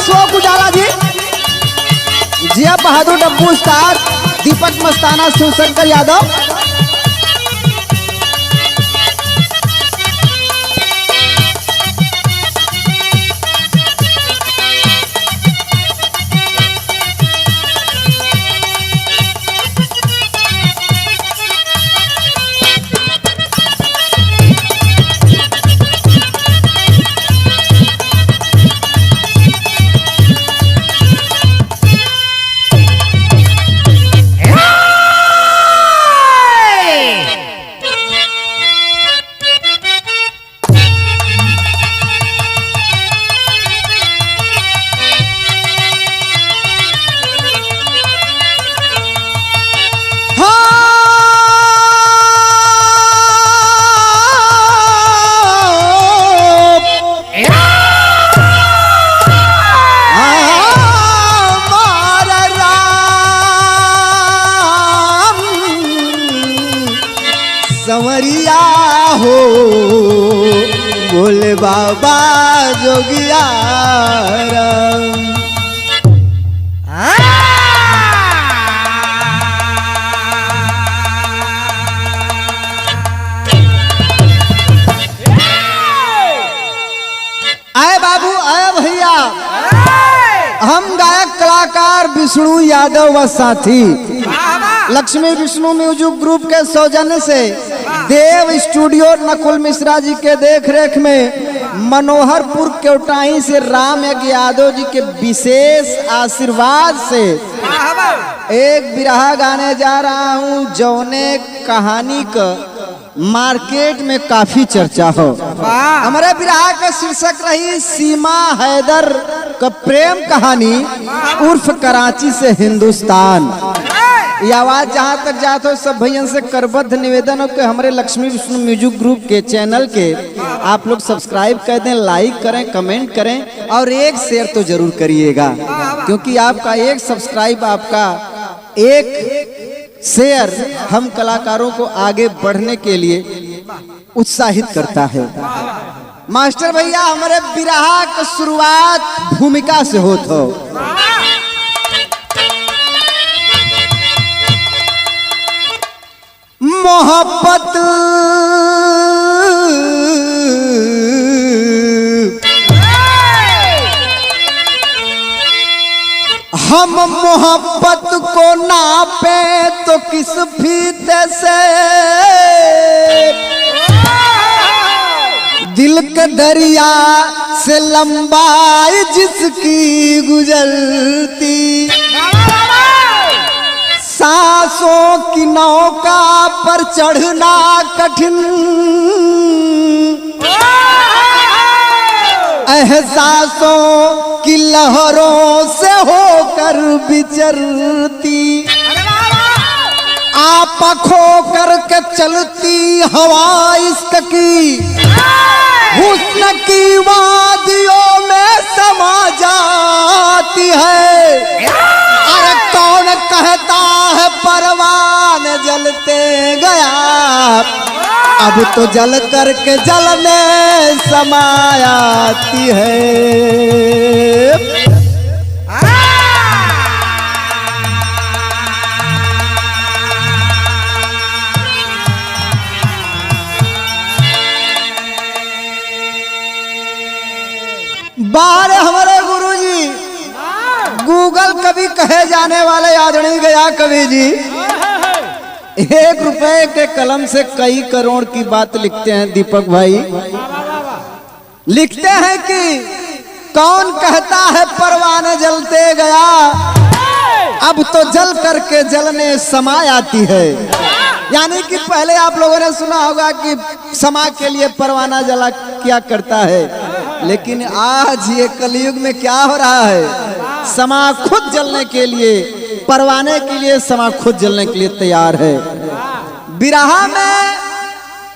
अशोक उजाला जी, जिया बहादुर डब्बू उस्ताद, दीपक मस्ताना, शिवशंकर यादव। संवरिया हो बोले बाबा जोगिया राम। आए बाबू, आए भैया, हम गायक कलाकार विष्णु यादव व साथी लक्ष्मी विष्णु म्यूजिक ग्रुप के सौजन्य से देव स्टूडियो नकुल मिश्रा जी के देखरेख में मनोहरपुर केवटाई से राम यादव जी के विशेष आशीर्वाद से एक बिरहा गाने जा रहा हूँ, जौने कहानी का मार्केट में काफी चर्चा हो। हमारे बिरहा का शीर्षक रही सीमा हैदर का प्रेम कहानी उर्फ कराची से हिंदुस्तान। ये आवाज जहाँ तक जाते हो सब भैया से करबद्ध निवेदन हो कि हमारे लक्ष्मी विष्णु म्यूजिक ग्रुप के चैनल के आप लोग सब्सक्राइब कर दें, लाइक करें, कमेंट करें और एक शेयर तो जरूर करिएगा, क्योंकि आपका एक सब्सक्राइब, आपका एक शेयर हम कलाकारों को आगे बढ़ने के लिए उत्साहित करता है। मास्टर भैया, हमारे बिरहा की शुरुआत भूमिका से होत हो। मोहब्बत हम मोहब्बत को नापे तो किस फीते से, दिल के दरिया से लंबाई जिसकी गुजरती, सांसों की नौका पर चढ़ना कठिन, एहसासों की लहरों से होकर विचरती, आप खो करके चलती हवा इश्क की, हुस्न की वादियों में समा जाती है। अरे कौन कहता है परवान जलते गया, अब तो जल करके जलने समायाती है। बारे हमारे गुरुजी गूगल कभी कहे जाने वाले आदरणीय गया कवि जी 1 रुपए के कलम से कई करोड़ की बात लिखते हैं। दीपक भाई लिखते हैं कि कौन कहता है परवाने जलते गया, अब तो जल करके जलने समय आती है। यानी कि पहले आप लोगों ने सुना होगा कि समा के लिए परवाना जला क्या करता है, लेकिन आज ये कलयुग में क्या हो रहा है, समा खुद जलने के लिए, परवाने के लिए समा खुद जलने के लिए तैयार है। बिरहा में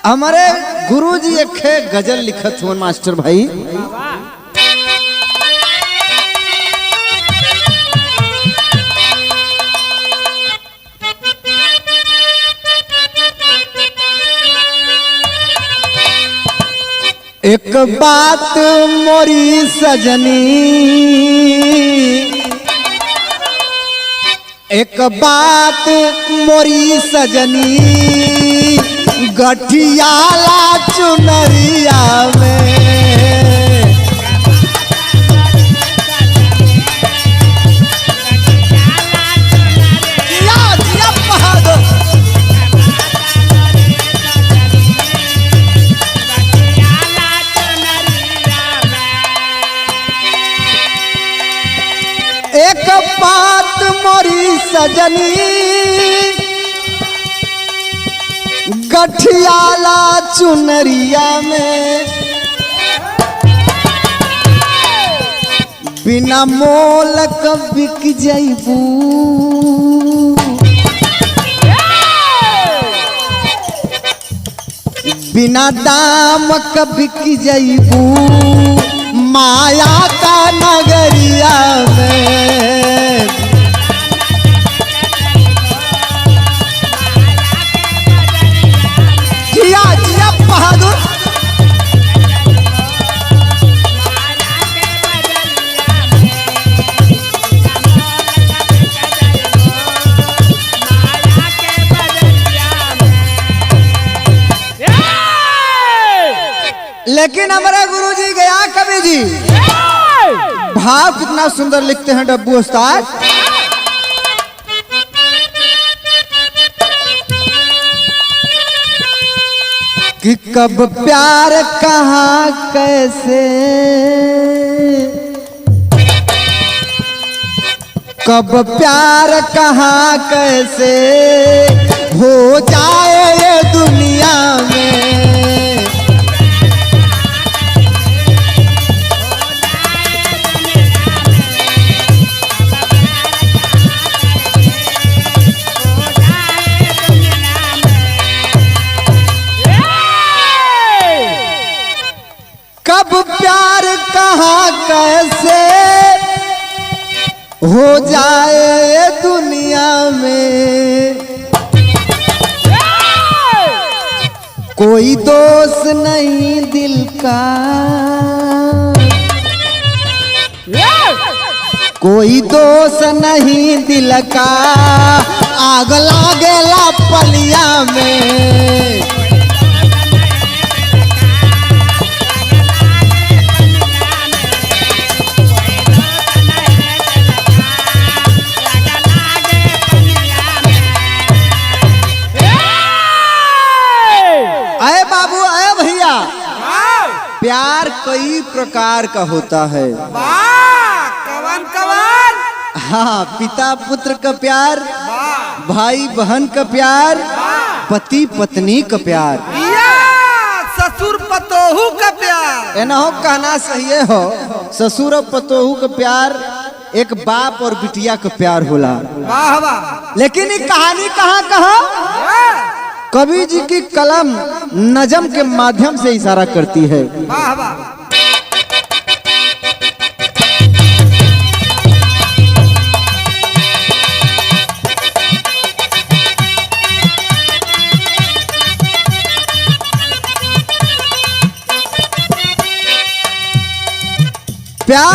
हमारे गुरुजी एक गजल लिखत हुए मास्टर भाई। एक बात मोरी सजनी, एक बात मोरी सजनी, गठियाला चुनरिया में। एक बात मोरी सजनी, गठियाला चुनरिया में, बिना मोल क बिक जइबू, बिना दाम क बिक जइबू, माया का नगरिया में। जिया जिया बहादुर, लेकिन हमारे गुरुजी गया कवि जी भाव कितना सुंदर लिखते हैं डब्बू उस्ताद। कि कब प्यार कहाँ कैसे, कब प्यार कहाँ कैसे हो जाए ये दुनिया में। कब प्यार कहाँ कैसे हो जाए दुनिया में, कोई दोष नहीं दिल का, कोई दोष नहीं दिल का, आग लागेला पलिया में। अरे बाबू, अरे भैया, प्यार कई प्रकार का होता है। कवन कवन? हाँ, पिता पुत्र का प्यार, भाई बहन का प्यार, पति पत्नी का प्यार, ससुर पतोहू का प्यार। ना हो कहना सही हो, ससुर और पतोहू का प्यार एक बाप और बिटिया का प्यार होला। वाह वाह। लेकिन ये कहानी कहाँ कवि जी की कलम नजम के माध्यम से इशारा करती है। वाह वाह। प्यार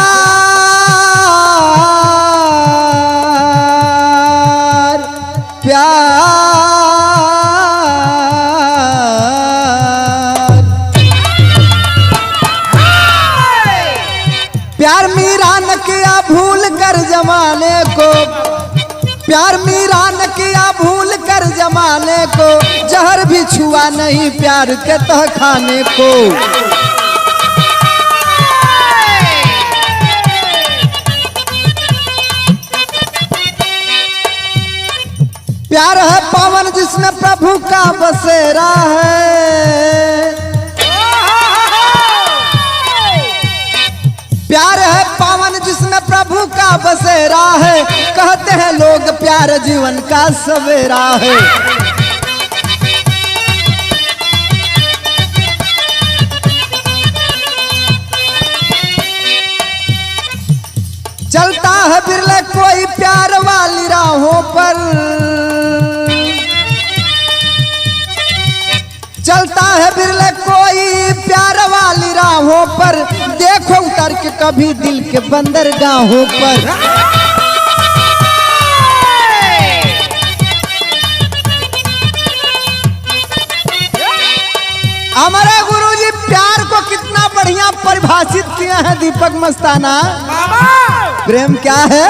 प्यार प्यार मीरा न किया भूल कर जमाने को, प्यार मीरा न किया भूल कर जमाने को, जहर भी छुआ नहीं प्यार के तह खाने को। प्यार है पावन जिसमें प्रभु का बसेरा है, प्यार है पावन जिसमें प्रभु का बसेरा है, कहते हैं लोग प्यार जीवन का सवेरा है। चलता है बिरले कोई प्यार वाली राहों पर, चलता है बिरले कोई प्यार वाली राहों पर, देखो उतर के कभी दिल के बंदरगाहों पर। हमारे गुरुजी प्यार को कितना बढ़िया परिभाषित किया है दीपक मस्ताना। प्रेम क्या है?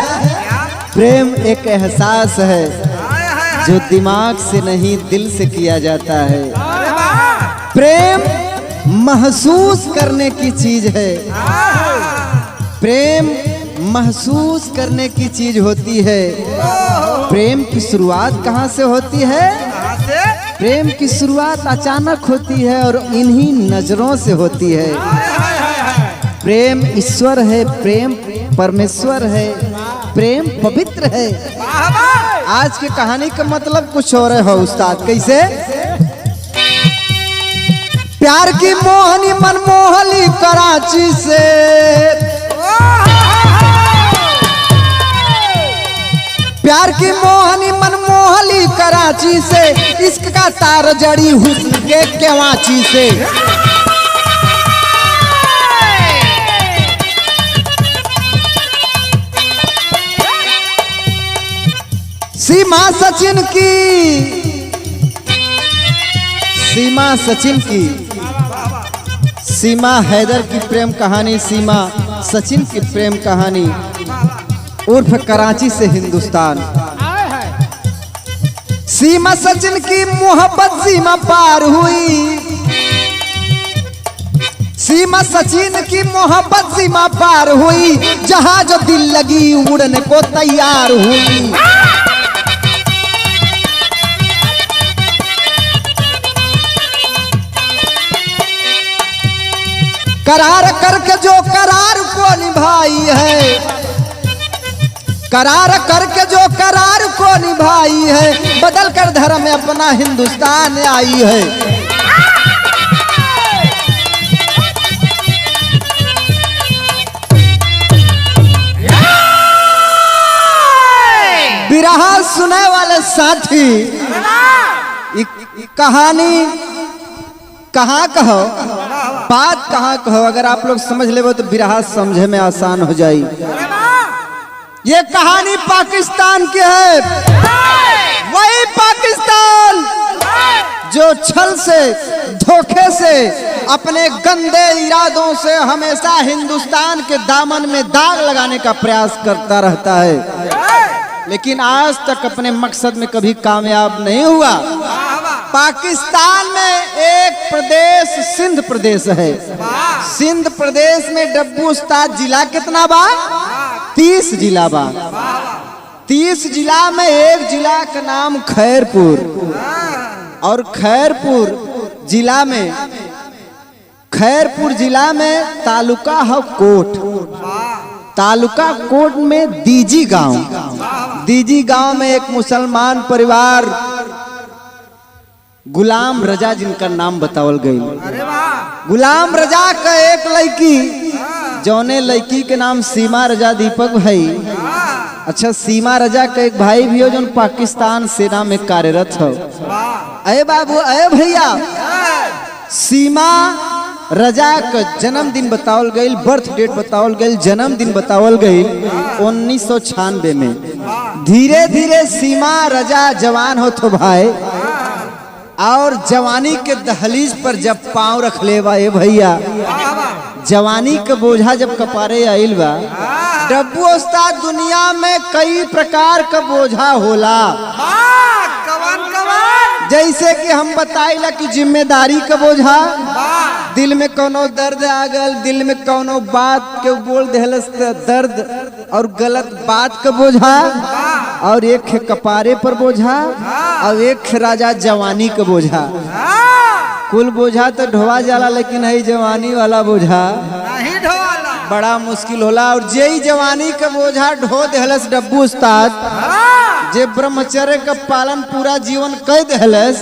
प्रेम एक एहसास है जो दिमाग से नहीं दिल से किया जाता है। प्रेम महसूस करने की चीज है। प्रेम महसूस करने की चीज होती है। प्रेम की शुरुआत कहाँ से होती है? प्रेम की शुरुआत अचानक होती है और इन्हीं नजरों से होती है। प्रेम ईश्वर है, प्रेम परमेश्वर है, प्रेम पवित्र है। आज की कहानी का मतलब कुछ और है उस्ताद। कैसे? प्यार की मोहनी मनमोहली कराची से, प्यार की मोहनी मनमोहली कराची से, इश्क का तार जड़ी हुस्न के केवाची से। सीमा सचिन की, सीमा सचिन की, सीमा हैदर की प्रेम कहानी, सीमा सचिन की प्रेम कहानी उर्फ कराची से हिंदुस्तान। सीमा सचिन की मोहब्बत सीमा पार हुई, सीमा सचिन की मोहब्बत सीमा पार हुई, जहां जो दिल लगी उड़ने को तैयार हुई। करार करके जो करार को निभाई है, करार करके जो करार को निभाई है, बदल कर धर्म में अपना हिंदुस्तान आई है। बिरहा सुने वाले साथी, कहानी कहाँ कहो, बात कहाँ कहो, अगर आप लोग समझ ले तो बिरहा समझे में आसान हो जाए। ये कहानी पाकिस्तान की है। वही पाकिस्तान जो छल से, धोखे से, अपने गंदे इरादों से हमेशा हिंदुस्तान के दामन में दाग लगाने का प्रयास करता रहता है, लेकिन आज तक अपने मकसद में कभी कामयाब नहीं हुआ। पाकिस्तान में एक प्रदेश सिंध प्रदेश है। सिंध प्रदेश में डब्बू उस्ताद जिला कितना बा? 30 जिला बा। 30 जिला में एक जिला का नाम खैरपुर, और खैरपुर जिला में, खैरपुर जिला में तालुका है कोट। तालुका कोट में दीजी गांव, दीजी गांव में एक मुसलमान परिवार गुलाम रजा, जिनका नाम बतावल गई। गुलाम रजा का एक लड़की, जौने लड़की के नाम सीमा रजा दीपक भाई। अच्छा, सीमा रजा का एक भाई भी हो जो पाकिस्तान सेना में कार्यरत हो। अरे बाबू, अरे भैया, सीमा रजा का जन्मदिन बतावल गई, बर्थ डेट बतावल गई, जन्मदिन बतावल गई 1996 में। धीरे धीरे सीमा रजा जवान हो तो भाई, और जवानी के दहलीज पर जब पांव रख ले बा, ए भैया, जवानी का बोझा जब कपारे आइल बा। डब्बू उस्ताद, दुनिया में कई प्रकार का बोझा होला। जैसे कि हम बताइला कि जिम्मेदारी का बोझा, दिल में कोनो दर्द आ गल, दिल में कोनो बात के बोल देहलस दर्द और गलत बात का बोझा, और एक है कपारे पर बोझा, और एक है राजा जवानी का बोझा। कुल बोझा तो ढोवा जाला, लेकिन है जवानी वाला बोझा नहीं ढोला, बड़ा मुश्किल होला। और जे जवानी का बोझा ढो देहलस डब्बू उस्ताद, जे ब्रह्मचर्य का पालन पूरा जीवन कर देहलस,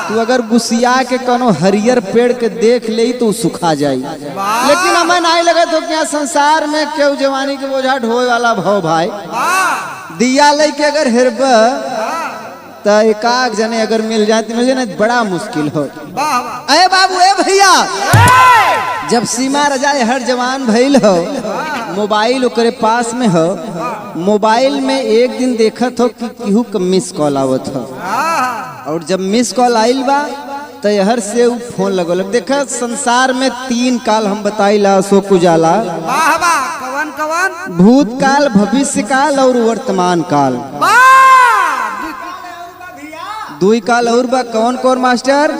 तू अगर गुस्सिया के कोनो हरियर पेड़ के देख ले तो सुखा जाई। लेकिन हमें नहीं लगे तो क्या संसार में क्यों जवानी के बोझा ढोए वाला भाव भाई। दिया ले के अगर हिरब तो एकाक जने अगर मिल जाए तो मुझे ना बड़ा मुश्किल हो। वाह वाह अरे बाबू ए भैया, जब सीमा रजा हर जवान भइल हो, मोबाइल ओकरे पास में हो, मोबाइल में एक दिन देखत हो कि केहू का मिस कॉल आवत हो, और जब मिस कॉल आइल बा तो हर से उ फोन लगल। देखा संसार में 3 काल हम बताइला, अशोक उजाला, वाह वाह कवन कवन भूतकाल, भविष्य काल और वर्तमान काल। दुई काल और बा कौन कौन मास्टर?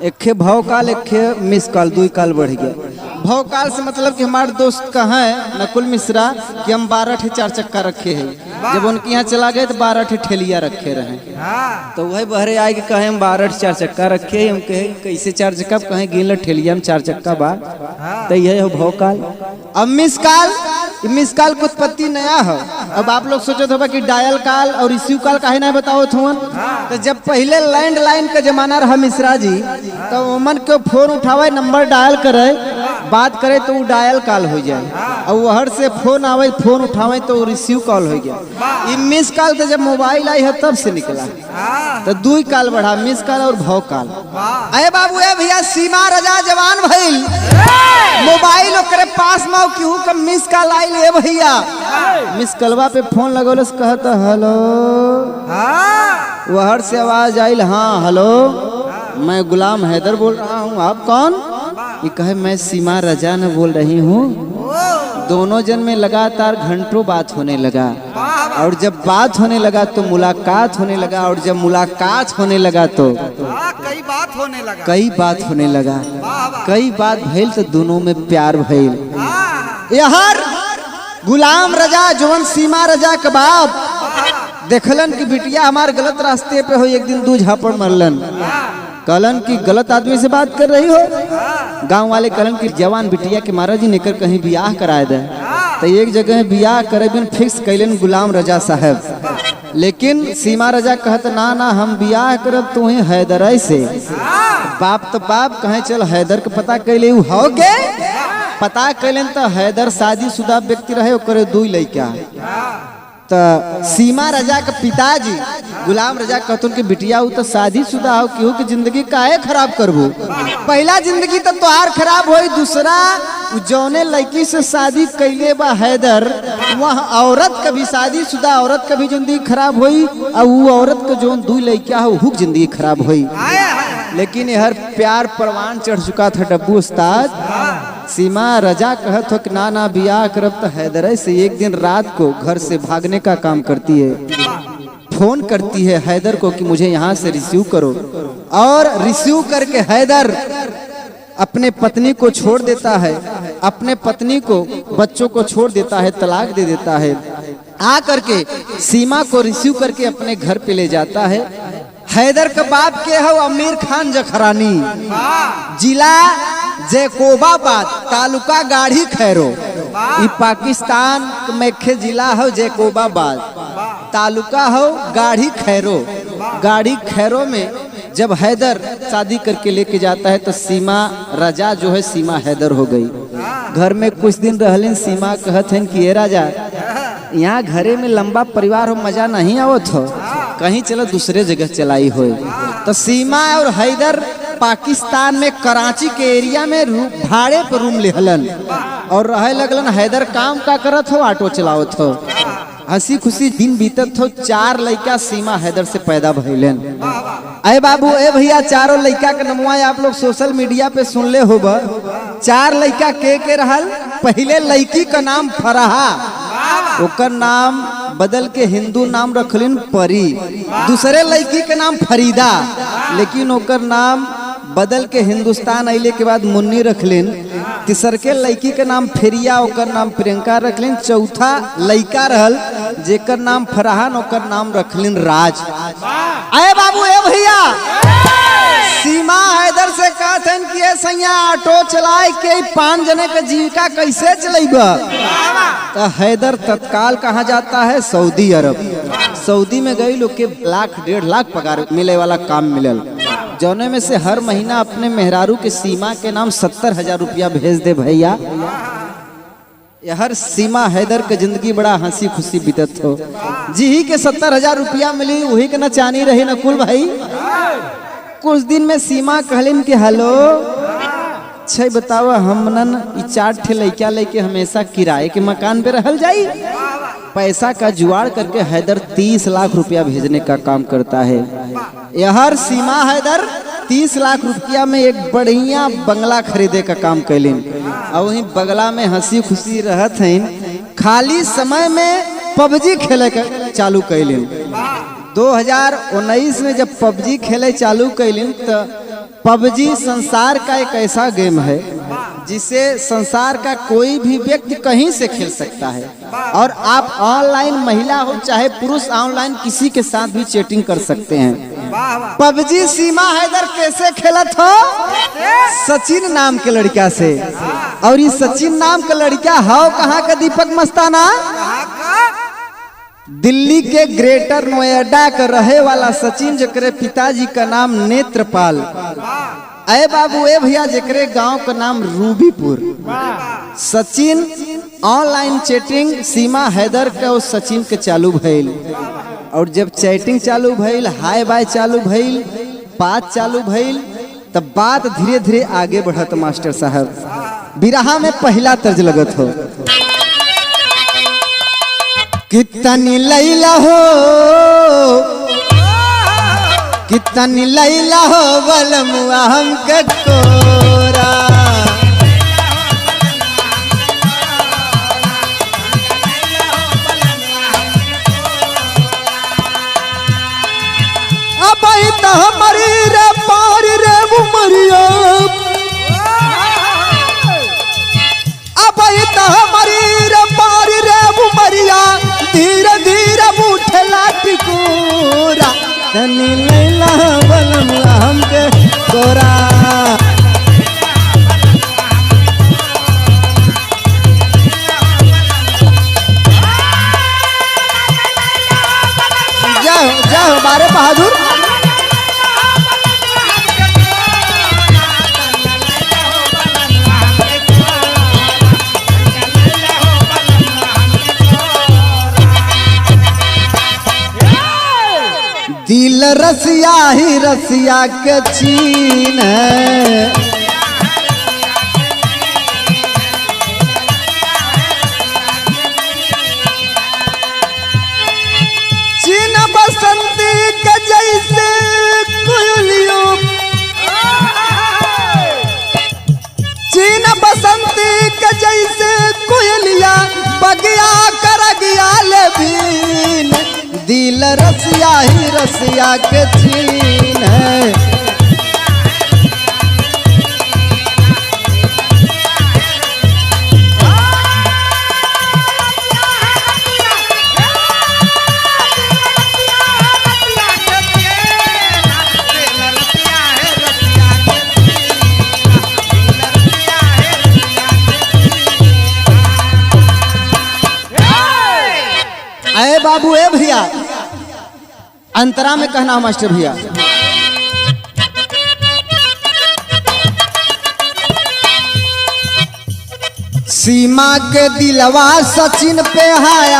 एक भाव काल, एक मिस काल, 2 काल बढ़ गया। भाव काल से मतलब कि हमारे दोस्त का है नकुल मिश्रा कि हम 12 ठे 4 चक्का रखे हैं, जब उनके यहाँ चला गए तो 12 ठे ठेलिया रखे रहे, तो वही बहरे आए कि कहे हम 12 ठे 4 चक्का रखे, हम कहे कैसे 4 चक्का, कहे गिन ठेलिया में 4 चक्का बा, तो यही हो भाव काल। अब मिस काल, मिस काल की उत्पत्ति नया हो। अब आप लोग सोचो होगा कि डायल काल और रिसीव काल काहे ना बताओ थोन, तो जब पहले लैंडलाइन का जमाना रहा मिश्रा जी, तो उमन के फोन उठावे, नंबर डायल करे, बात करे तो वो डायल कॉल हो जाए, और वहर से फोन आवे, फोन उठावे तो वो रिसीव कॉल हो गया। ये मिस कॉल तो जब मोबाइल आई है तब से निकला, तो 2 काल बढ़ा, मिस कॉल और भाव कॉल। अरे बाबू ए भैया, सीमा रजा जवान भइल, मोबाइल ओकरे पास में केहू का मिस कॉल आइल। ए भैया, मिस कॉलवा पे फोन लगौलस, कहता हेलो, वहर से आवाज आइल, हाँ हेलो, मैं गुलाम हैदर बोल रहा हूँ, आप कौन? ये कहे मैं सीमा रजा ने बोल रही हूँ। दोनों जन में लगातार घंटों बात होने लगा, और जब बात होने लगा तो मुलाकात होने लगा, और जब मुलाकात होने लगा तो कई बात होने लगा, कई बात होने लगा, कई बात भइल तो दोनों में प्यार भइल। यार गुलाम रजा जवन सीमा रजा के बाप देखलन कि बिटिया हमारे गलत रास्ते पे हो, एक दिन 2 झापड़ मरलन, कहलन कि गलत आदमी से बात कर रही हो। गांव वाले कहलन कि जवान बिटिया के महाराज जी नेकर कहीं बियाह कराए दे, तो एक जगह बियाह करे बिन फिक्स कैलन गुलाम रजा साहब, लेकिन सीमा रजा कहत ना ना हम बियाह करब तो ही हैदर से। बाप तो बाप कहे चल हैदर के पता कैले, हो गे पता कैलन तो हैदर शादीशुदा व्यक्ति रहे, ओकरे 2 लड़का। तो सीमा रजा के पिताजी गुलाम रजा कहतुन कि बिटिया उ तो शादीशुदा हो, केहू की जिंदगी काहे खराब करबू, पहला जिंदगी तो तोहार खराब होई, दूसरा जौने लड़की से शादी कैले बा हैदर, वह औरत का भी शादीशुदा औरत का भी जिंदगी खराब होई, और वो औरत के जो 2 लड़का हो हुक जिंदगी खराब होई। लेकिन हर प्यार परवान चढ़ चुका था डब्बू उस्ताद। सीमा रजा कहत हो कि ना ना बियाह करब तो हैदर से। एक दिन रात को घर से भागने का काम करती है, फोन करती है हैदर को कि मुझे यहाँ से रिसीव करो, और रिसीव करके हैदर अपने पत्नी को छोड़ देता है, अपने पत्नी को बच्चों को छोड़ देता है, तलाक दे देता है, आ करके सीमा को रिसीव करके अपने घर पे ले जाता है। हैदर के बाप के हो अमीर खान जखरानी, जिला जैकोबाबाद, तालुका गाढ़ी खैरो, ये पाकिस्तान में खे जिला हो जैकोबाबाद, तालुका हो गाढ़ी खैरो। गाढ़ी खैरो में जब हैदर शादी करके लेके जाता है तो सीमा रजा जो है सीमा हैदर हो गई। घर में कुछ दिन रहलिन, सीमा कहत हैं कि ये राजा यहाँ घरे में लंबा परिवार हो, मजा नहीं आवत हो, कहीं चलो दूसरे जगह चलाई हो। तो सीमा और हैदर पाकिस्तान में कराची के एरिया में भाड़े पर रूम लेहलन और रहे लगलन। हैदर काम का करत हो, ऑटो चलावत हो, हंसी खुशी दिन बीतत हो। 4 लड़का सीमा हैदर से पैदा भइलन। अरे बाबू ए भैया, 4 लड़का के नमवा आप लोग सोशल मीडिया पे सुनले होब। 4 लड़का के रहल। पहले लड़की का नाम फराहा, ओकर नाम बदल के हिंदू नाम रखलिन परी। दूसरे लड़की के नाम फरीदा, लेकिन ओकर नाम बदल के हिंदुस्तान अइले के बाद मुन्नी रखलिन। तीसर के लड़की के नाम फेरिया, ओकर नाम प्रियंका रखलिन। चौथा लड़का रहल जेकर नाम फरहान, ओकर नाम रखलिन राज। अरे बाबू ए भैया, सीमा हैदर से कहते कि ये सैया ऑटो चलाए के 5 जने के जीविका कैसे चलेगा। तो हैदर तत्काल कहाँ जाता है? सऊदी अरब। सऊदी में गई लोग के 1.5 लाख पगार मिले वाला काम मिलल, जौने में से हर महीना अपने मेहरारू के सीमा के नाम 70,000 रुपया भेज दे भैया। हर सीमा हैदर के जिंदगी बड़ा हंसी खुशी बीतत हो। जी ही के 70,000 रुपया मिली, वही के न चानी रही न कुल भाई। कुछ दिन में सीमा कहलिन कि हेलो छै बताओ, हमनन ई 4 ठे लइका लेके हमेशा किराए के मकान पे रहल जाई। पैसा का जुगाड़ करके हैदर 30 लाख रुपया भेजने का काम करता है। यहर सीमा हैदर 30 लाख रुपया में एक बढ़िया बंगला खरीदे का काम कैलिन और वहीं बंगला में हंसी खुशी रहत हैं। खाली समय में पबजी खेले का चालू कैलिन। 2019 में जब पबजी खेले चालू कैलिन तो पबजी संसार का एक ऐसा गेम है जिसे संसार का कोई भी व्यक्ति कहीं से खेल सकता है और आप ऑनलाइन महिला हो चाहे पुरुष ऑनलाइन किसी के साथ भी चैटिंग कर सकते हैं। पबजी सीमा हैदर कैसे खेलत हो? सचिन नाम के लड़का से। और ये सचिन नाम का लड़का हो कहाँ का? दीपक मस्ताना दिल्ली के ग्रेटर नोएडा का रहे वाला सचिन, जकरे पिताजी का नाम नेत्रपाल। अरे बाबू ए भैया, जकरे गांव का नाम रूबीपुर। सचिन ऑनलाइन चैटिंग सीमा हैदर के और सचिन के चालू भइल और जब चैटिंग चालू भइल, हाय बाय चालू भइल, बात चालू भइल, तब बात धीरे धीरे आगे बढ़त। मास्टर साहब बिरहा में पहला तर्ज लगत हो। कितनी लैला हो, कितनी लैला हो बलमुआ हमके कोरा। अब तो हमारी रे पारी रे उमरिया, अब तो हमारी रे पारी रे उमरिया, धीरे धीरे उठला टिकोरा। तनी लैला बलमुआ हमके कोरा। जय जय बारे बहादुर। दिल रसिया ही रसिया के चीन है, चीन बसंती के जैसे कोयलियों, चीन बसंती के जैसे कोयलिया, बगिया कर गया लेबीन। दिल रसिया ही रसिया के छीन है। अरे बाबू ए भैया, अंतरा में कहना मास्टर भैया। सीमा के दिलवा सचिन पे हाय,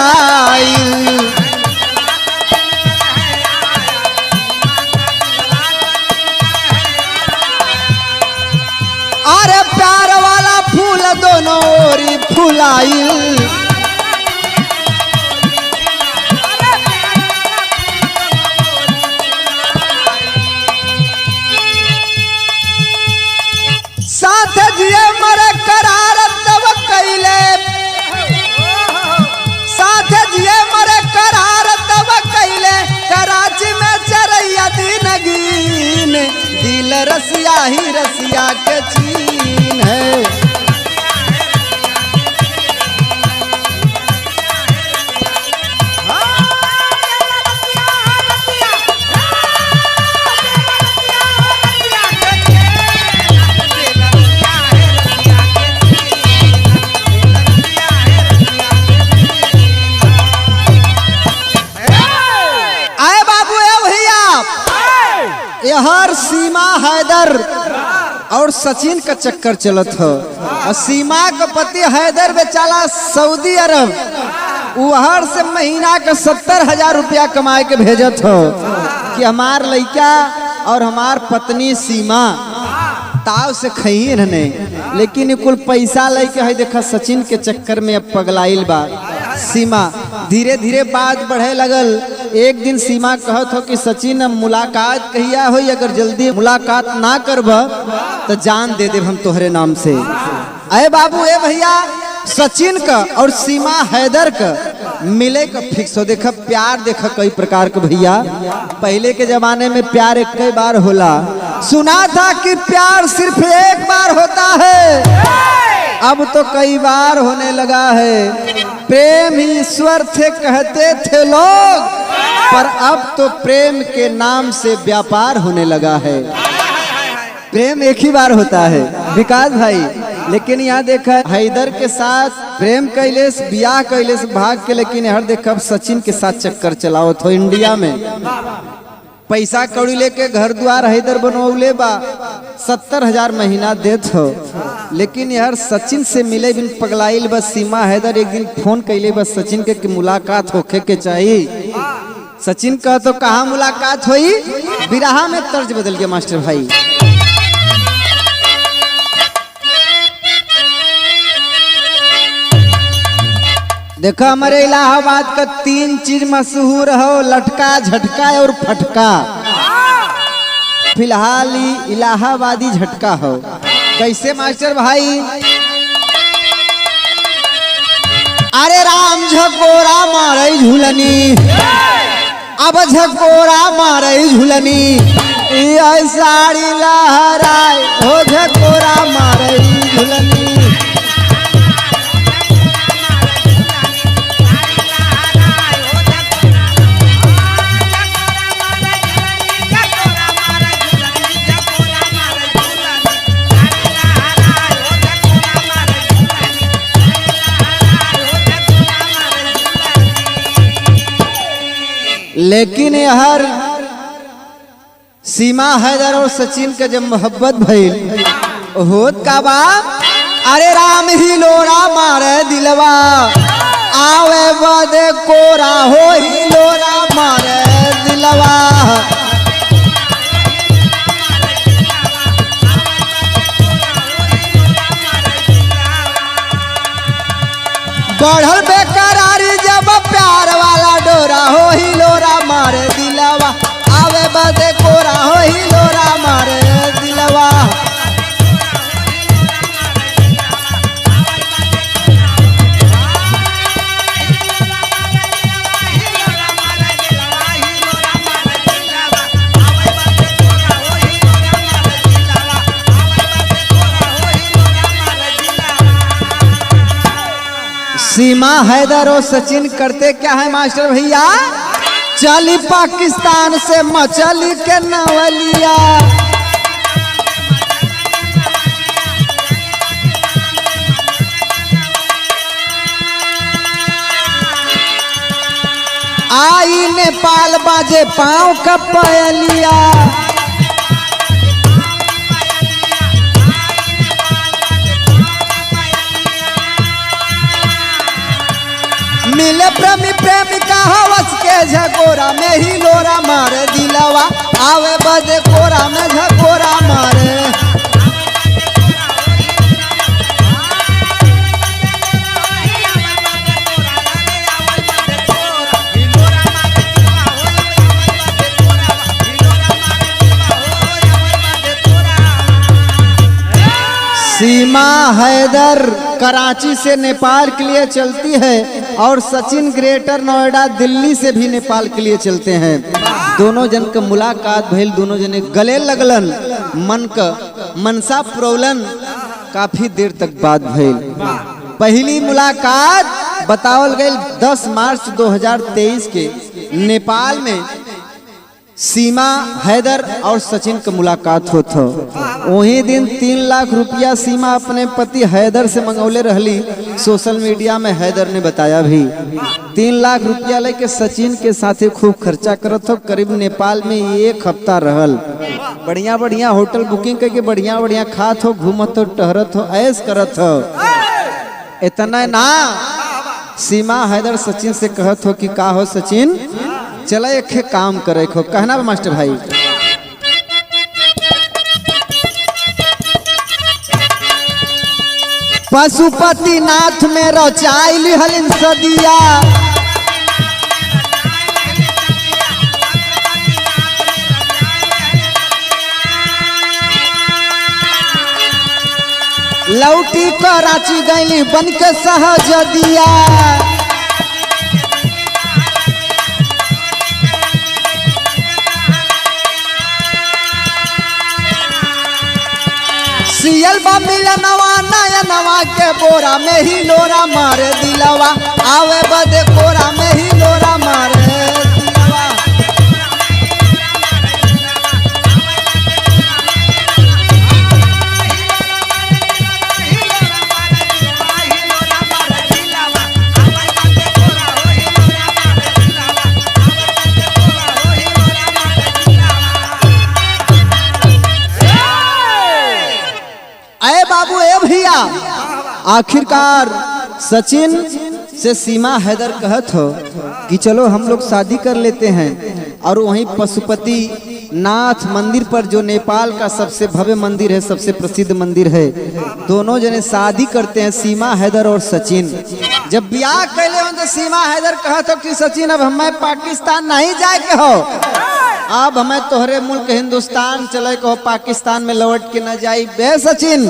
अरे प्यार वाला फूल दोनों ओरी फुलाई। साथ जिए मरे करार तब कैले, साथ जिए मरे करार तब कैले, कराची में चरैया दिन गीन। दिल रसिया ही रसिया के चीन है। हर सीमा हैदर और सचिन का चक्कर चलत हो। और सीमा का पति हैदर बेचारा सऊदी अरब उहर से महीना का 70,000 रुपया कमाए के भेजत हो कि हमार लड़का और हमार पत्नी सीमा ताव से खई इन्हने, लेकिन ये कुल पैसा लेके है देखा सचिन के चक्कर में अब पगलाइल बा सीमा। धीरे धीरे बात बढ़े लगल। एक दिन सीमा कहत हो कि सचिन अब मुलाकात कहिया हो, अगर जल्दी मुलाकात ना करब तो जान दे देब हम तोहरे नाम से। अरे बाबू ए भैया, सचिन का और सीमा हैदर का मिले का फिक्स हो। देखा प्यार देखा कई प्रकार का भैया, पहले के जमाने में प्यार एक कई बार होला। सुना था कि प्यार सिर्फ एक बार होता है, अब तो कई बार होने लगा है। प्रेम ही ईश्वर थे कहते थे लोग, पर अब तो प्रेम के नाम से व्यापार होने लगा है। प्रेम एक ही बार होता है विकास भाई, लेकिन यहाँ देखा हैदर के साथ प्रेम कैले से ब्याह कैले से भाग के, लेकिन हर देखा सचिन के साथ चक्कर चलाओ थो। इंडिया में पैसा कौड़ी लेके घर द्वार हैदर बनौले बा, 70,000 महीना देत हो, लेकिन यार सचिन से मिले बिन पगलाइल बस सीमा हैदर। एक दिन फोन कैले बस सचिन के कि मुलाकात होके के चाहिए। सचिन कह तो कहाँ मुलाकात हुई, बिरहा में तर्ज बदल गया मास्टर भाई। देखो हमारे इलाहाबाद का 3 चीज मशहूर हो, लटका झटका और फटका। फिलहाल इलाहाबादी झटका हो। कैसे मास्टर भाई? अरे राम झकोरा मारे झूलनी, अब झकोरा मारे झूलनी, साड़ी लहराए हो झकोरा मारे झूलनी। लेकिन हर सीमा हैदर और सचिन का जब मोहब्बत भइल होत का बा, अरे राम ही लोरा मारे दिलवा, आवे बदे कोरा हो ही लोरा मारे दिलवा। बढ़ल बेकरारी जब प्यार वाला डोरा हो ही लोरा मारे दिलवा, आवे बदे कोरा हो ही लोरा मारे दिलवा। सीमा हैदर और सचिन करते क्या है मास्टर भैया? चली पाकिस्तान से मचली के नवलिया, आई नेपाल बाजे पाँव का पयलिया। मिले प्रेमी प्रेमिका हवस के झकोरा में ही लोरा मारे दिलवा, आवे बदे कोरा में झकोरा मारे। सीमा हैदर कराची से नेपाल के लिए चलती है और सचिन ग्रेटर नोएडा दिल्ली से भी नेपाल के लिए चलते हैं। दोनों जन का मुलाकात भइल, दोनों जने गले लगलन, मन का मनसा पुरौलन, काफी देर तक बात भइल। पहली मुलाकात बतावल गई 10 मार्च 2023 के नेपाल में सीमा हैदर और सचिन का मुलाकात होत हो। वही दिन 3 लाख रुपया सीमा अपने पति हैदर से मंगौले रहली। सोशल मीडिया में हैदर ने बताया भी 3 लाख रुपया लेके सचिन के साथे खूब खर्चा करत हो। करीब नेपाल में 1 हफ्ता रहल। बढ़िया बढ़िया होटल बुकिंग करके बढ़िया बढ़िया खात हो, घूमत हो, टहरत हो, ऐश करत हो। इतना ना, सीमा हैदर सचिन से कहत हो कि का हो सचिन, चला एक काम करे खो। कहना बा मास्टर भाई, पशुपति नाथ में रचाइली हलिन सदिया, लौटी कराची गईली बन के सहजदिया। सियल बा मिलनवा नयनवा के बोरा में ही लोरा मारे दिलवा, आवे बदे कोरा में ही लोरा मारे दिलवा। अरे बाबू ए भैया, आखिरकार सचिन से सीमा हैदर कहत हो कि चलो हम लोग शादी कर लेते हैं। और वहीं पशुपति नाथ मंदिर पर, जो नेपाल का सबसे भव्य मंदिर है, सबसे प्रसिद्ध मंदिर है, दोनों जने शादी करते हैं, सीमा हैदर और सचिन। जब ब्याह कैले हो तो सीमा हैदर कहत हो कि सचिन अब हमें पाकिस्तान नहीं जाए के हो, अब हमें तोहरे मुल्क हिंदुस्तान चले को, पाकिस्तान में लौट के न जाई बे सचिन।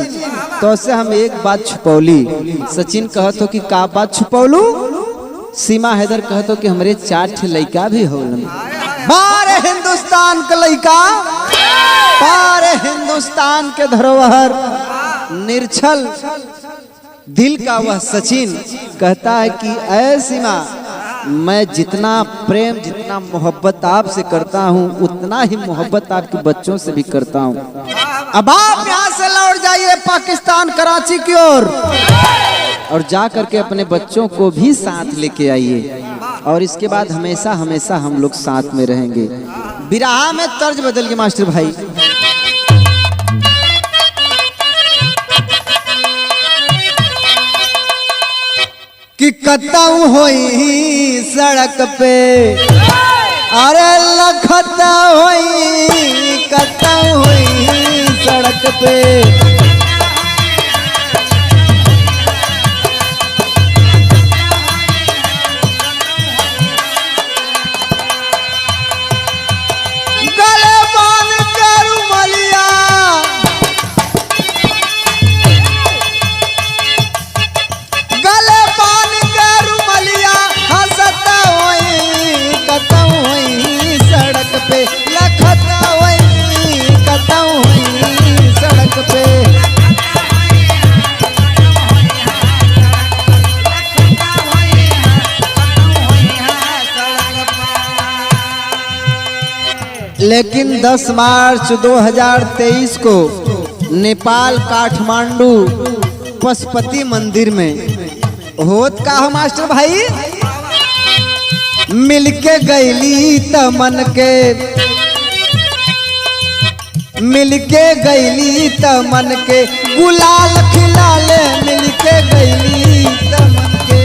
तो से हम एक बात छुपौली। सचिन कहत हो कि का बात छुपौलू? सीमा हैदर कहत हो कि हमरे 4 लड़का भी हो। बारे हिंदुस्तान के लड़का, बारे हिंदुस्तान के धरोहर, निर्छल दिल का वह सचिन कहता है कि ऐ सीमा, मैं जितना प्रेम, जितना मोहब्बत आपसे करता हूँ, उतना ही मोहब्बत आपके बच्चों से भी करता हूँ। अब आप यहाँ से लौट जाइए पाकिस्तान, कराची की ओर, और जा करके अपने बच्चों को भी साथ लेके आइए, और इसके बाद हमेशा हमेशा हम लोग साथ में रहेंगे। बिरहा में तर्ज बदल के मास्टर भाई, कि कतऊ होई सड़क पे, अरे लखता होई, कतऊ होई सड़क पे, गले बांध के रुमालिया, गले बांध के रुमालिया, हंसता होई, कतऊ होई सड़क पे, लखता होई, कतऊ होई सड़क पे। लेकिन 10 मार्च 2023 को नेपाल काठमांडू पशुपति मंदिर में होत का हो मास्टर भाई, मिलके गईली त मन के, मिलके गईली त मन के, गुलाल खिलाले, मिलके गईली त मन के।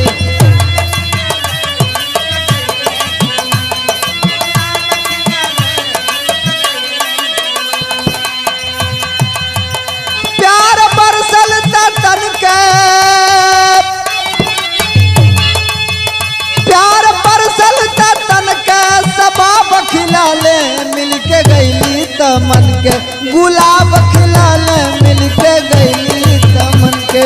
प्यार बरसल तन के, प्यार बरसल तन के, सबाब खिलाले, मिलके गईली त मन के, गुलाब खिलाले, मिलके गईली त मन के।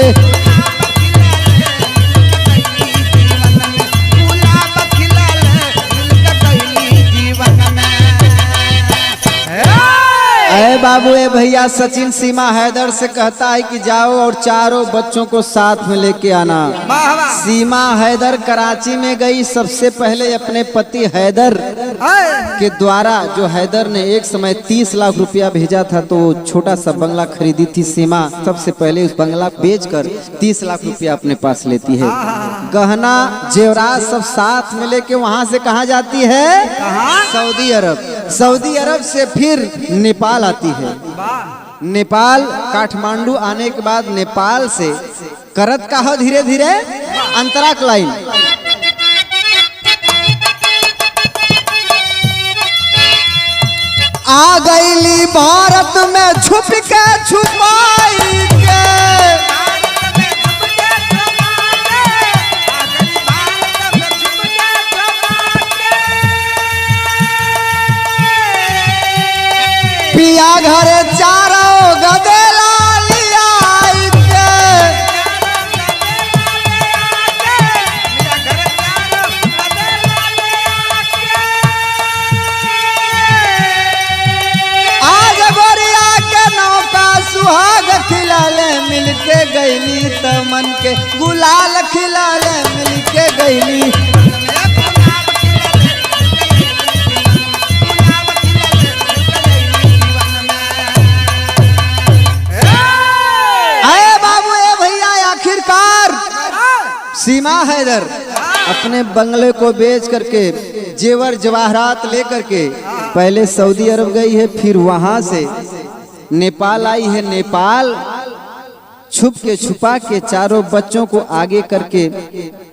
अरे बाबू ए भैया सचिन सीमा हैदर से कहता है कि जाओ और चारों बच्चों को साथ में लेके आना। वाह वाह सीमा हैदर कराची में गई सबसे पहले अपने पति हैदर के द्वारा, जो हैदर ने एक समय 30 लाख रुपया भेजा था, तो छोटा सा बंगला खरीदी थी सीमा। सबसे पहले उस बंगला बेचकर 30 लाख रुपया अपने पास लेती है। गहना जेवरात सब साथ में लेके वहां से कहाँ जाती है? सऊदी अरब। सऊदी अरब से फिर नेपाल आती है। नेपाल काठमांडू आने के बाद नेपाल से करत का हो धीरे धीरे अंतराक लाइन। आ गईली भारत में छुप के छुपाई के, पिया घरे चारों गदेला लिया के। आज गोरिया के नौका सुहाग खिलाले मिलके गईली त मन के गुलाल खिलाले मिलके गईली। सीमा हैदर अपने बंगले को बेच करके जेवर जवाहरात लेकर के पहले सऊदी अरब गई है, फिर वहां से नेपाल आई है। नेपाल छुप के छुपा के चारों बच्चों को आगे करके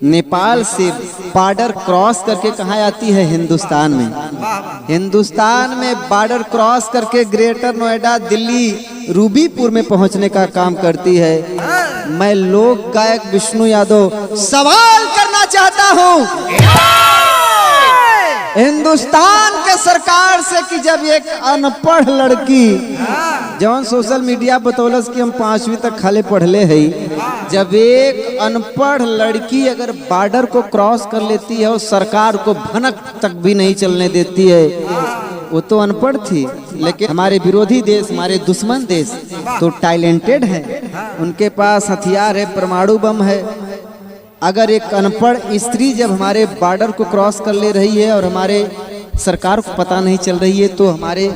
नेपाल से बॉर्डर क्रॉस करके कहाँ आती है? हिंदुस्तान में। हिंदुस्तान में बॉर्डर क्रॉस करके ग्रेटर नोएडा, दिल्ली, रूबीपुर में पहुंचने का काम करती है। मैं लोक गायक विष्णु यादव सवाल करना चाहता हूं हिंदुस्तान के सरकार से कि जब एक अनपढ़ लड़की, जौन सोशल मीडिया बतौलस कि हम 5वीं तक खाली पढ़ले है, जब एक अनपढ़ लड़की अगर बॉर्डर को क्रॉस कर लेती है और सरकार को भनक तक भी नहीं चलने देती है, वो तो अनपढ़ थी। लेकिन हमारे विरोधी देश, हमारे दुश्मन देश तो टैलेंटेड है, उनके पास हथियार है, परमाणु बम है। अगर एक अनपढ़ स्त्री जब हमारे बॉर्डर को क्रॉस कर ले रही है और हमारे सरकार को पता नहीं चल रही है, तो हमारे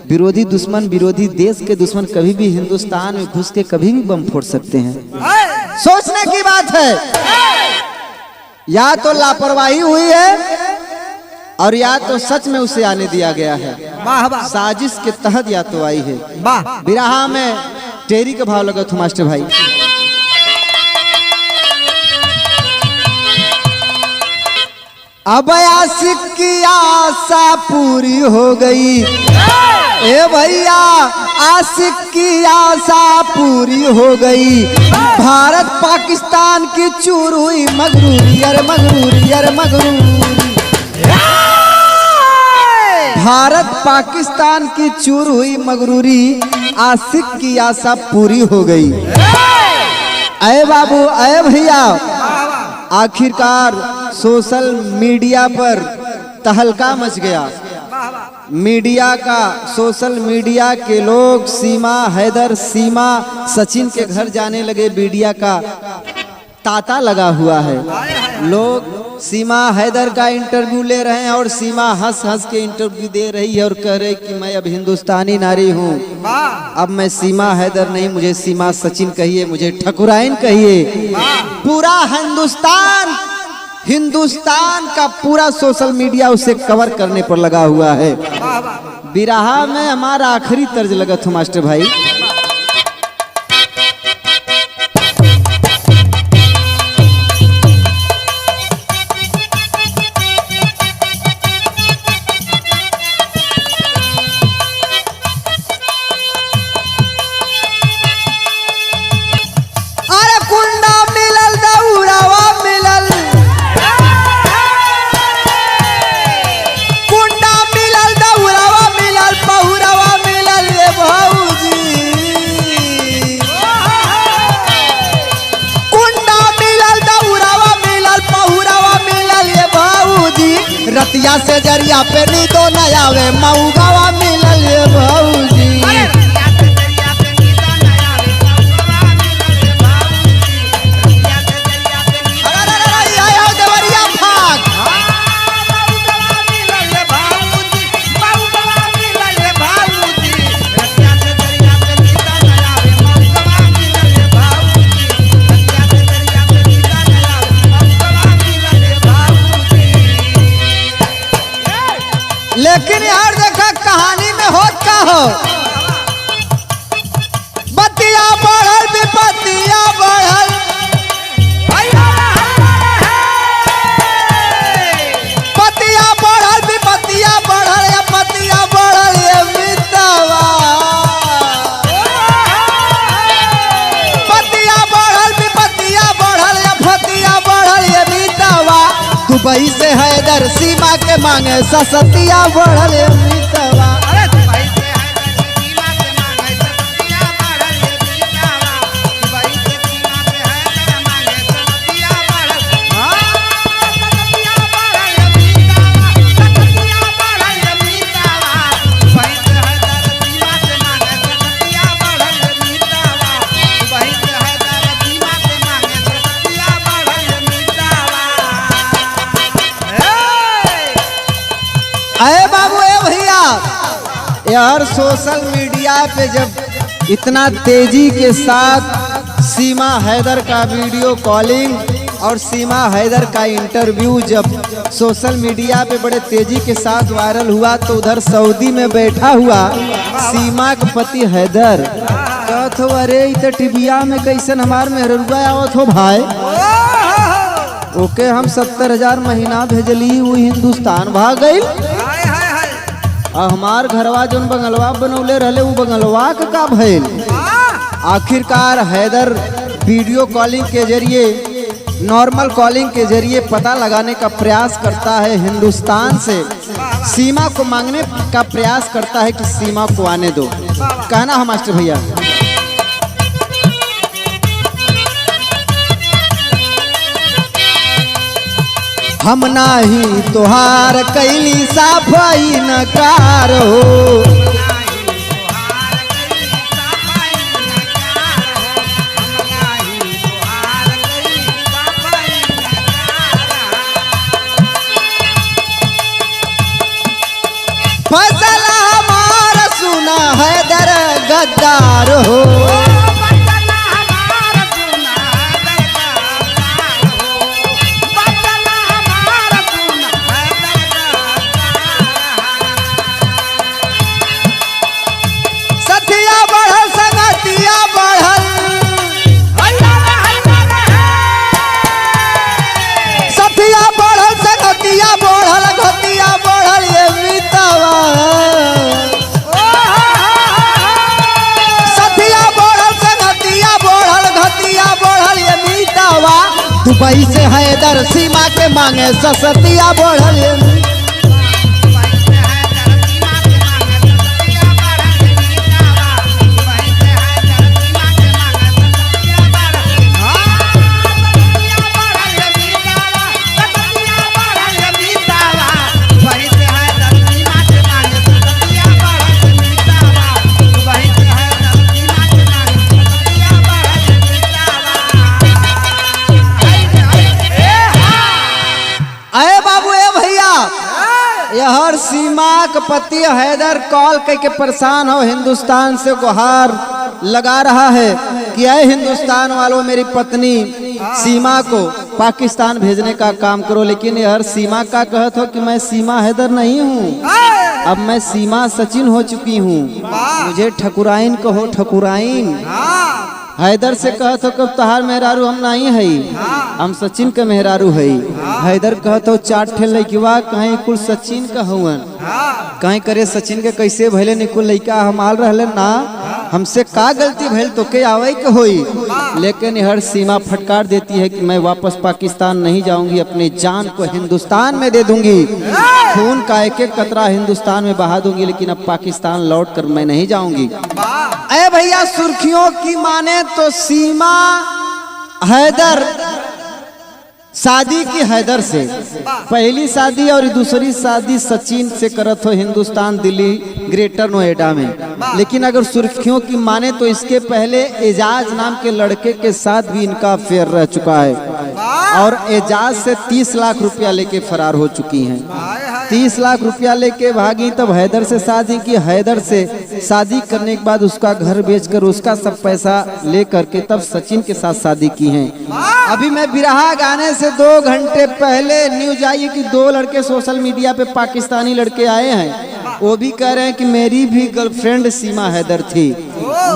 विरोधी दुश्मन, विरोधी देश के दुश्मन कभी भी हिंदुस्तान में घुस के कभी भी बम फोड़ सकते हैं। सोचने की बात है, या तो लापरवाही हुई है और या तो सच में उसे आने दिया गया है। साजिश के तहत या तो आई है। बिरहा में टेरी का भाव लगा था मास्टर भाई। अब आशिक की आशा पूरी हो गई, ए भैया आशिक की आशा पूरी हो गई। भारत पाकिस्तान की चूर हुई मगरूरी, अरे मगरूरी, अरे मगरूरी। भारत पाकिस्तान की चूर हुई मगरूरी, आशिक की आशा पूरी हो गई। अरे बाबू, अरे भैया, आखिरकार सोशल मीडिया पर तहलका मच गया। मीडिया का, सोशल मीडिया के लोग सीमा हैदर, सीमा सचिन के घर जाने लगे। मीडिया का तांता लगा हुआ है। लोग सीमा हैदर का इंटरव्यू ले रहे हैं और सीमा हंस हंस के इंटरव्यू दे रही है और कह रही कि मैं अब हिंदुस्तानी नारी हूँ, अब मैं सीमा हैदर नहीं, मुझे सीमा सचिन कहिए, मुझे ठकुराइन कहिए। पूरा हिंदुस्तान का पूरा सोशल मीडिया उसे कवर करने पर लगा हुआ है। बिरहा में हमारा आखिरी तर्ज लगा था मास्टर भाई। रतिया से जरिया पे नी तो न आवे, मऊगावा मिलल ये भौजी। विपतिया बढ़ल, पतिया बढ़ल विपतिया बढ़ल या पतिया बढ़ल ये मितवा, पतिया बढ़ल विपतिया बढ़ल या पतिया बढ़ल ये मितवा। दुबई से हैदर सीमा के मांगे ससतिया बढ़ल ये मितवा। अरे बाबू ए भैया, यार सोशल मीडिया पे जब इतना तेजी के साथ सीमा हैदर का वीडियो कॉलिंग और सीमा हैदर का इंटरव्यू जब सोशल मीडिया पे बड़े तेजी के साथ वायरल हुआ, तो उधर सऊदी में बैठा हुआ सीमा के पति हैदर कहत हो, अरे इत टिबिया में कैसन हमार मेहरुआ आवत हो भाई, ओके हम 70,000 महीना भेजली, वो हिंदुस्तान भाग गई। हमार घरवा जोन बंगलवा बनौले रहले वो बंगलवा का भइल। आखिरकार हैदर वीडियो कॉलिंग के जरिए, नॉर्मल कॉलिंग के जरिए पता लगाने का प्रयास करता है हिंदुस्तान से, सीमा को मांगने का प्रयास करता है कि सीमा को आने दो। कहना है मास्टर भैया, हम नाही तोहार कैली साफाई नकार हो, फैसला हमार सुना हैदर गद्दार हो, दुबई से हैदर सीमा के मांगे ससतिया बढ़ल। हर सीमा के पति हैदर कॉल करके परेशान हो, हिंदुस्तान से गुहार लगा रहा है कि अय हिंदुस्तान वालों मेरी पत्नी सीमा को पाकिस्तान भेजने का काम करो। लेकिन हर सीमा का कहत हो कि मैं सीमा हैदर नहीं हूँ, अब मैं सीमा सचिन हो चुकी हूँ, मुझे ठकुराइन कहो ठकुराइन। हैदर से कहत हो कब तहार मेहरारू हम नहीं है, हम सचिन के मेहरारू है। हैदर कहत हो 4 ठे लड़किवा कहीं कुल सचिन का हुवन, कहीं करे सचिन के कैसे भले निकुल लड़का हमाल रहले ना, हमसे का गलती भइल तो के आवे के होई। लेकिन हर सीमा फटकार देती है कि मैं वापस पाकिस्तान नहीं जाऊंगी, अपनी जान को हिंदुस्तान में दे दूंगी, खून का एक एक कतरा हिंदुस्तान में बहा दूंगी, लेकिन अब पाकिस्तान लौट कर मैं नहीं जाऊंगी। अरे भैया सुर्खियों की माने तो सीमा हैदर शादी की हैदर से, पहली शादी और दूसरी शादी सचिन से करत हो हिंदुस्तान दिल्ली ग्रेटर नोएडा में। लेकिन अगर सुर्खियों की माने तो इसके पहले एजाज नाम के लड़के के साथ भी इनका अफेयर रह चुका है और एजाज से 30 लाख रुपया लेके फरार हो चुकी हैं। 30 लाख रुपया लेके भागी, तब हैदर से शादी की। हैदर से शादी करने के बाद उसका घर बेचकर उसका सब पैसा ले करके तब सचिन के साथ शादी की हैं। अभी मैं बिरहा गाने से 2 घंटे पहले न्यूज आई कि 2 लड़के सोशल मीडिया पे पाकिस्तानी लड़के आए हैं, वो भी कह रहे हैं कि मेरी भी गर्लफ्रेंड सीमा हैदर थी,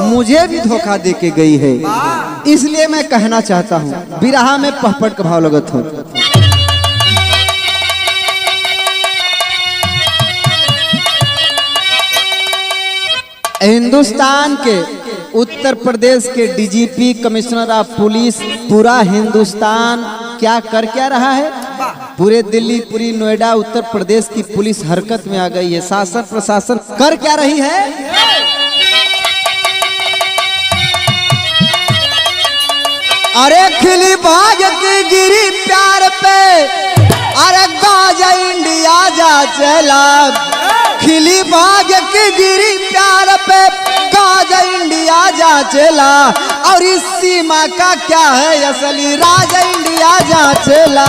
मुझे भी धोखा दे के गई है। इसलिए मैं कहना चाहता हूँ बिरहा में पहपट का भाव लगत हो। हिंदुस्तान के उत्तर प्रदेश के डीजीपी कमिश्नर ऑफ पुलिस पूरा हिंदुस्तान क्या कर क्या रहा है? पूरे दिल्ली पूरी नोएडा उत्तर प्रदेश की पुलिस हरकत में आ गई है। शासन प्रशासन कर क्या रही है? अरे खिली भाग की गिरी प्यार पे, अरे गाजा इंडिया जा चला। खिली भाग की गिरी प्यार पे, गाजा इंडिया जा चला। और इस सीमा का क्या है असली राज इंडिया जा चला।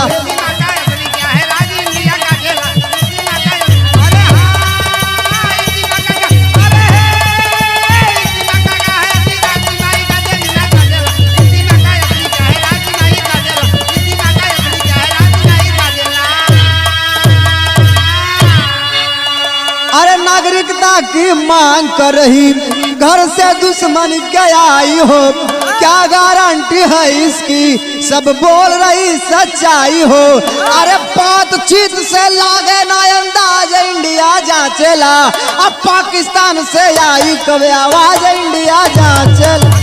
अरे नागरिकता की मांग कर रही, घर से दुश्मन क्या आई हो, क्या गारंटी है इसकी? सब बोल रही सच्चाई हो। अरे बातचीत से लागे ना अंदाज इंडिया जा चला। अब पाकिस्तान से आई कब आवाज इंडिया जा चला।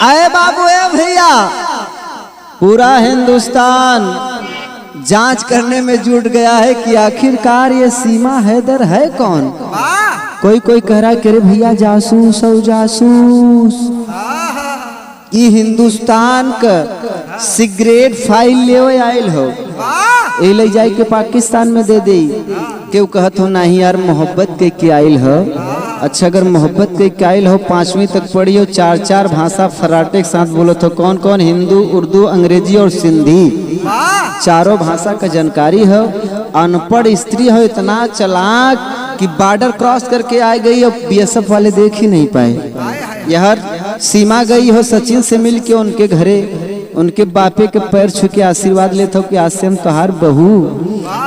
अरे बाबू ए भैया, पूरा हिंदुस्तान जांच करने में जुट गया है कि आखिरकार ये सीमा हैदर है कौन। कोई कह रहा है कि अरे भैया जासूस हो जासूस। ये हिंदुस्तान का सिगरेट फाइल ले आयल हो, ये ले जाए के पाकिस्तान में दे दे। क्यों कहत हो नहीं यार मोहब्बत के आयल हो। अच्छा अगर मोहब्बत के आयल हो, 5वीं तक पढ़ी हो, 4 भाषा फराटे के साथ बोलो तो कौन कौन? हिंदू, उर्दू, अंग्रेजी और सिंधी, चारों भाषा का जानकारी हो। अनपढ़ स्त्री हो, इतना चालाक कि बॉर्डर क्रॉस करके आ गई और बीएसएफ वाले देख ही नहीं पाए। यह सीमा गई हो, सचिन से मिल के उनके घरे उनके बापे के पैर छू के आशीर्वाद लेते हो कि आज से हम तोहार बहू।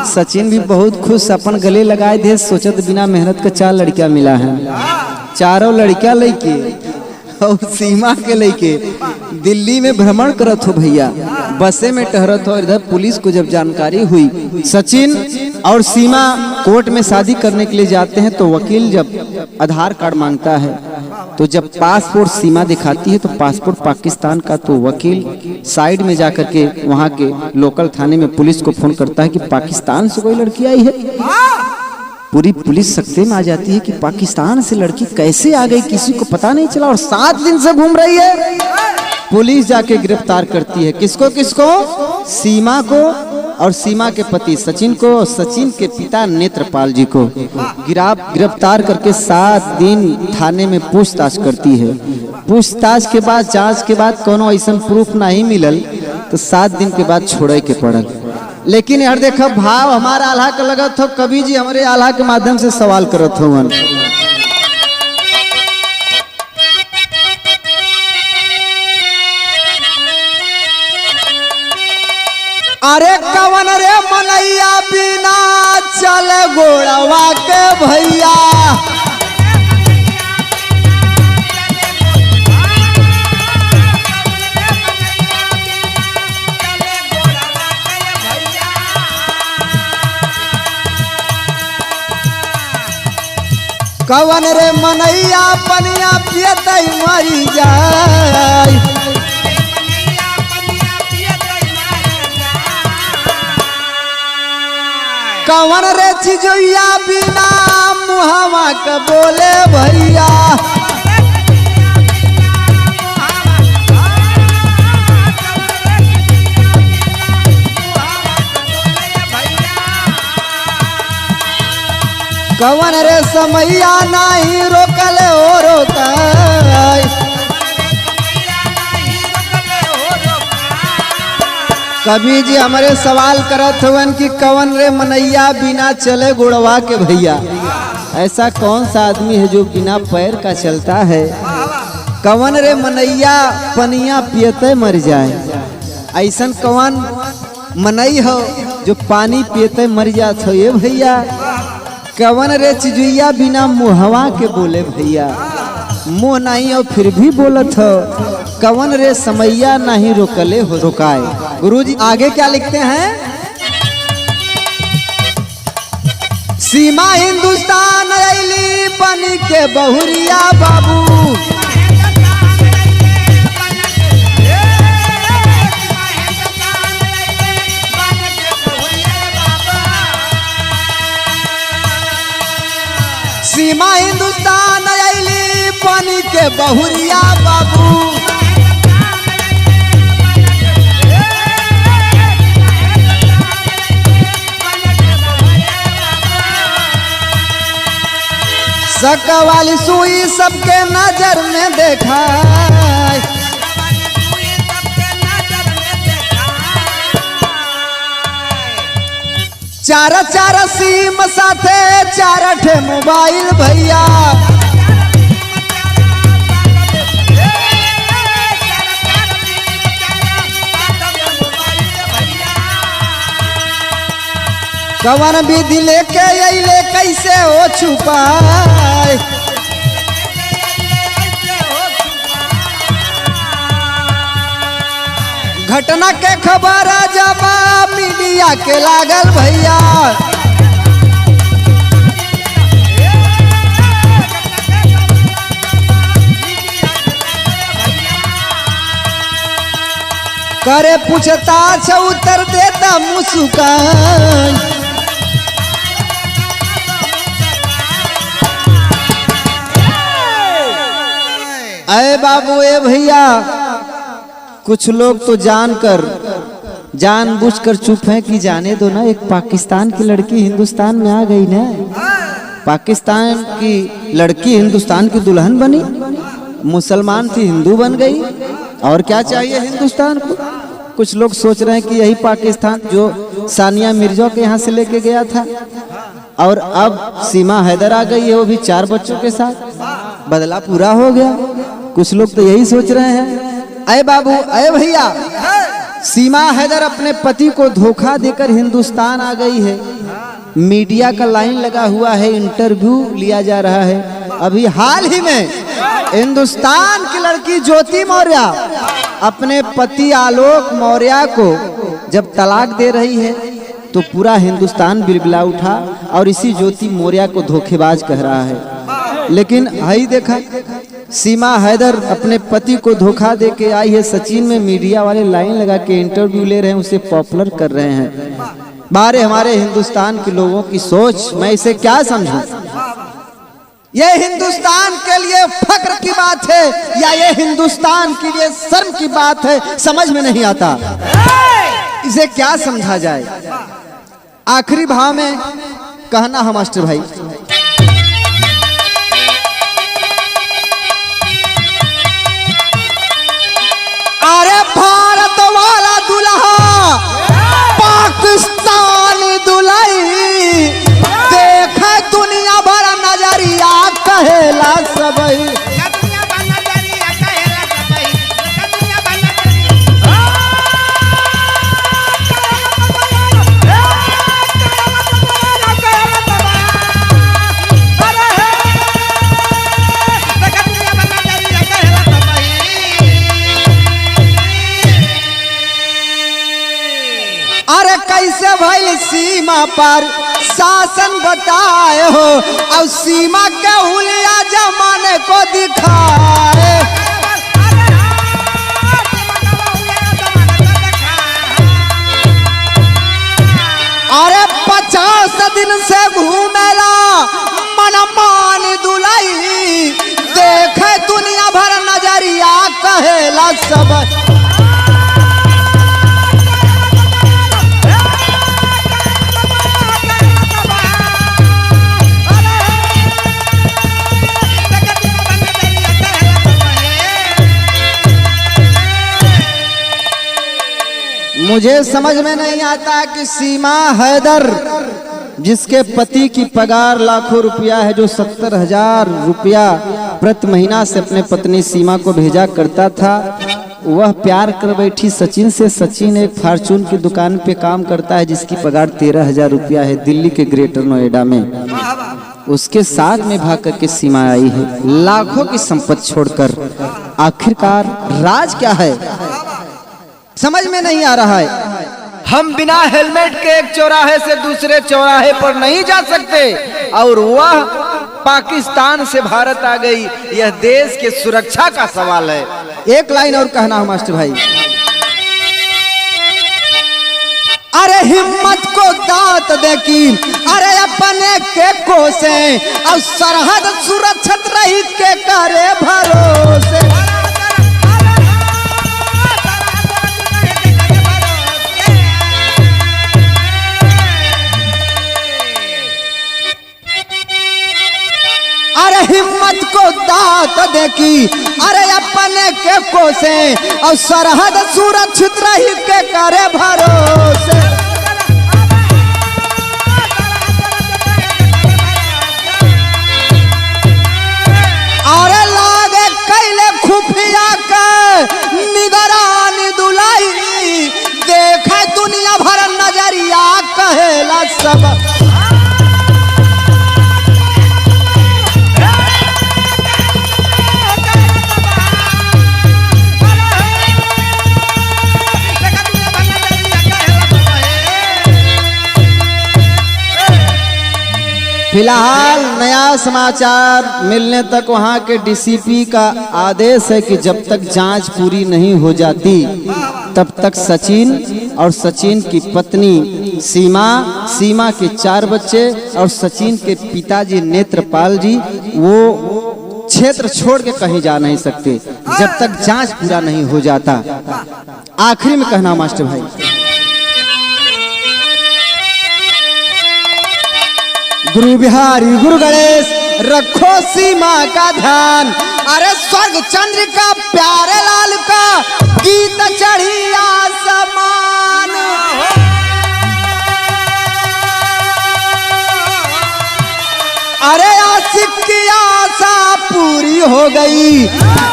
सचिन भी बहुत खुश, अपन गले लगाए थे, सोचत बिना मेहनत का 4 लड़कियां मिला है। चारों लड़कियां लेके और सीमा के लेके दिल्ली में भ्रमण करत हो भैया, बसे में टहरत हो। इधर पुलिस को जब जानकारी हुई सचिन और सीमा कोर्ट में शादी करने के लिए जाते हैं, तो वकील जब आधार कार्ड मांगता है, तो जब पासपोर्ट सीमा दिखाती है तो पासपोर्ट पाकिस्तान का, तो वकील साइड में जाकर के वहां के लोकल थाने में पुलिस को फोन करता है कि पाकिस्तान से कोई लड़की आई है। पूरी पुलिस सख्ते में आ जाती है कि पाकिस्तान से लड़की कैसे आ गई, किसी को पता नहीं चला और 7 दिन से घूम रही है। पुलिस जाके गिरफ्तार करती है किसको किसको? सीमा को और सीमा के पति सचिन को, और सचिन के पिता नेत्रपाल जी को गिरफ्तार करके 7 दिन थाने में पूछताछ करती है। पूछताछ के बाद, जांच के बाद कोनो ऐसा प्रूफ नहीं मिलल तो 7 दिन के बाद छोड़े के पड़ल। लेकिन यार देखो भाव हमारा आल्हा का लगत हो, कवि जी हमारे आल्हा के माध्यम से सवाल करत हो। अरे कवन रे मनैया बिना चल गोड़वा के भैया। कवन रे मनैया पनिया पियतै मरी जाय। कवन रे चिजोया बिना मुहावा के बोले भैया। कवन रे समैया नहीं रोकले हो रोकाई। कवि जी हमारे सवाल करत हुवन कि कवन रे मनैया बिना चले गुड़वा के भैया। ऐसा कौन सा आदमी है जो बिना पैर का चलता है? कवन रे मनैया पनिया पियते मर जाए। ऐसन कवन मनई हो जो पानी पियते मर जात हो ये भैया। कवन रे चिजुइया बिना मुहवा के बोले भैया, मुँह नहीं और फिर भी बोलत हो। कवन रे समैया नहीं रोकले हो रोकाए। गुरुजी आगे क्या लिखते हैं? सीमा हिंदुस्तान अली बन के बहुरिया बाबू, सीमा हिंदुस्तान अली बन के बहुरिया बाबू। शक वाली सुई सबके नजर में देखा, चार चार सीम साथे चार ठे मोबाइल भैया। कवन विधि लेके अइले कैसे हो छुपाए। घटना के खबर जब मीडिया के लागल भैया, करे पूछताछ उत्तर देता मुस्कान। अरे बाबू ए भैया, कुछ लोग तो जानबूझकर चुप हैं कि जाने दो ना। एक पाकिस्तान की लड़की हिंदुस्तान में आ गई ना, पाकिस्तान की लड़की हिंदुस्तान की दुल्हन बनी, मुसलमान थी हिंदू बन गई, और क्या चाहिए हिंदुस्तान को। कुछ लोग सोच रहे हैं कि यही पाकिस्तान जो सानिया मिर्जा के यहाँ से लेके गया था, और अब सीमा हैदर आ गई है, वो भी 4 बच्चों के साथ, बदला पूरा हो गया। कुछ लोग तो यही सोच रहे हैं। अरे बाबू, अरे भैया, सीमा हैदर अपने पति को धोखा देकर हिंदुस्तान आ गई है। मीडिया का लाइन लगा हुआ है, इंटरव्यू लिया जा रहा है। अभी हाल ही में हिंदुस्तान की लड़की ज्योति मौर्य अपने पति आलोक मौर्य को जब तलाक दे रही है तो पूरा हिंदुस्तान बिलबिला उठा और इसी ज्योति मौर्य को धोखेबाज कह रहा है। लेकिन हाई देखा, सीमा हैदर अपने पति को धोखा दे के आई है। सचिन में मीडिया वाले लाइन लगा के इंटरव्यू ले रहे हैं, उसे पॉपुलर कर रहे हैं। बारे हमारे हिंदुस्तान के लोगों की सोच, मैं इसे क्या समझूं? ये हिंदुस्तान के लिए फक्र की बात है या ये हिंदुस्तान के लिए शर्म की बात है, समझ में नहीं आता। इसे क्या समझा जाए? आखिरी भाव में कहना है मास्टर भाई, अरे भारत वाला दुल्हा पाकिस्तानी दुल्ही, देखे दुनिया भर नजरिया कहेला सबई। अरे कैसे भइल सीमा पर शासन बताए हो, और सीमा के हुलिया जमाने को दिखाए। अरे 50 दिन से घूमेला मनमानी दुल्ही, देखे दुनिया भर नजरिया कहेला सब। मुझे समझ में नहीं आता कि सीमा हैदर जिसके पति की पगार लाखों रुपया है, जो 70,000 रुपया प्रति महीना से अपने पत्नी सीमा को भेजा करता था, वह प्यार कर बैठी सचिन से। सचिन एक फार्चून की दुकान पे काम करता है जिसकी पगार 13,000 रुपया है, दिल्ली के ग्रेटर नोएडा में। उसके साथ में भाग करके सीमा आई है, लाखों की संपत्ति छोड़कर। आखिरकार राज क्या है, समझ में नहीं आ रहा है। हम बिना हेलमेट के एक चौराहे से दूसरे चौराहे पर नहीं जा सकते, और वह पाकिस्तान से भारत आ गई। यह देश के सुरक्षा का सवाल है। एक लाइन और कहना है मास्टर भाई। अरे हिम्मत को दांत देखी, अरे अपने के कोसे, और सरहद सुरक्षित रही के करे भरोसे। अरे हिम्मत को दांत देखी, अरे अपने के कोसे, और सरहद सुरक्षित रही के करे भरोसे। अरे लागे कैले खुफिया के निगरानी दुलाई, देखे दुनिया भर नजरिया कहेला सब। फिलहाल नया समाचार मिलने तक वहां के डीसीपी का आदेश है कि जब तक जांच पूरी नहीं हो जाती तब तक सचिन और सचिन की पत्नी सीमा, सीमा के 4 बच्चे और सचिन के पिताजी नेत्रपाल जी वो क्षेत्र छोड़ के कहीं जा नहीं सकते जब तक जांच पूरा नहीं हो जाता। आखिरी में कहना मास्टर भाई, गुरु बिहारी गुरु गणेश रखो सीमा का ध्यान। अरे स्वर्ग चंद्र का प्यारे लाल का गीत चढ़ी आसमान। अरे आशिक की आशा पूरी हो गई,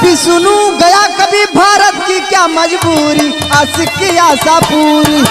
विष्णु गया कभी भारत की क्या मजबूरी, आशिक की आशा पूरी।